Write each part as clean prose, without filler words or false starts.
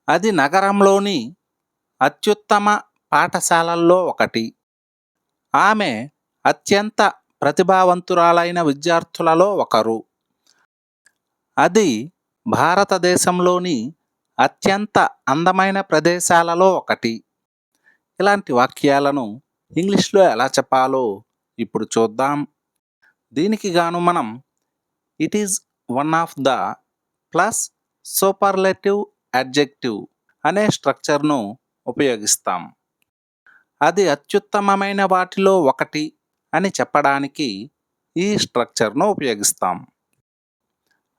అది నగరంలోని అత్యుత్తమ పాఠశాలల్లో ఒకటి. ఆమె అత్యంత ప్రతిభావంతురాలైన విద్యార్థులలో ఒకరు. అది భారతదేశంలోని అత్యంత అందమైన ప్రదేశాలలో ఒకటి. ఇలాంటి వాక్యాలను ఇంగ్లీష్లో ఎలా చెప్పాలో ఇప్పుడు చూద్దాం. దీనికి గాను మనం it is one of the plus superlative adjective అనే స్ట్రక్చర్ను ఉపయోగిస్తాం. అది అత్యుత్తమమైన వాటిలో ఒకటి అని చెప్పడానికి ఈ స్ట్రక్చర్ను ఉపయోగిస్తాం.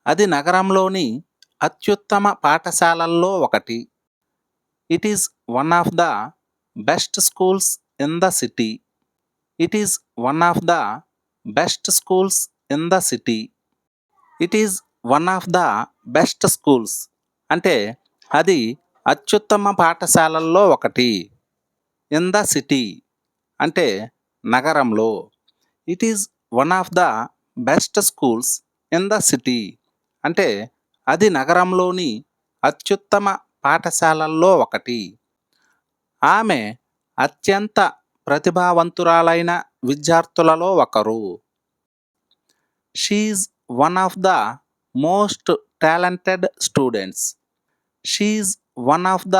అది నగరంలోని అత్యుత్తమ పాఠశాలల్లో ఒకటి. It is one of the best schools in the city. It is one of the best schools in the city. It is one of the best schools అంటే అది అత్యుత్తమ పాఠశాలల్లో ఒకటి. ఇన్ ద సిటీ అంటే నగరంలో. It is one of the best schools in the city అంటే అది నగరంలోని అత్యుత్తమ పాఠశాలల్లో ఒకటి. ఆమె అత్యంత ప్రతిభావంతురాలైన విద్యార్థులలో ఒకరు. She's one of the most talented students. She's one of the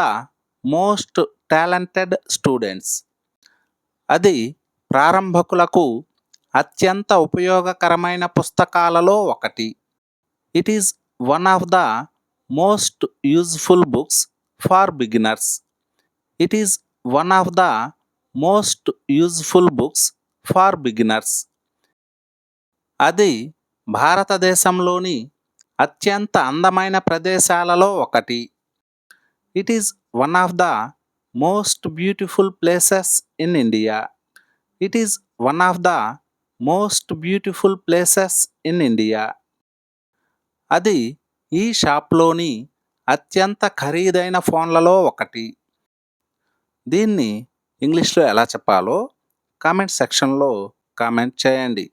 most talented students. అది ప్రారంభకులకు అత్యంత ఉపయోగకరమైన పుస్తకాలలో ఒకటి. It is one of the most useful books for beginners. It is one of the most useful books for beginners. అది భారతదేశంలోని అత్యంత అందమైన ప్రదేశాలలో ఒకటి. It is one of the most beautiful places in India. It is one of the most beautiful places in India. అది ఈ షాప్లోని అత్యంత ఖరీదైన ఫోన్లలో ఒకటి. దీన్ని ఇంగ్లీష్లో ఎలా చెప్పాలో కామెంట్ సెక్షన్లో కామెంట్ చేయండి.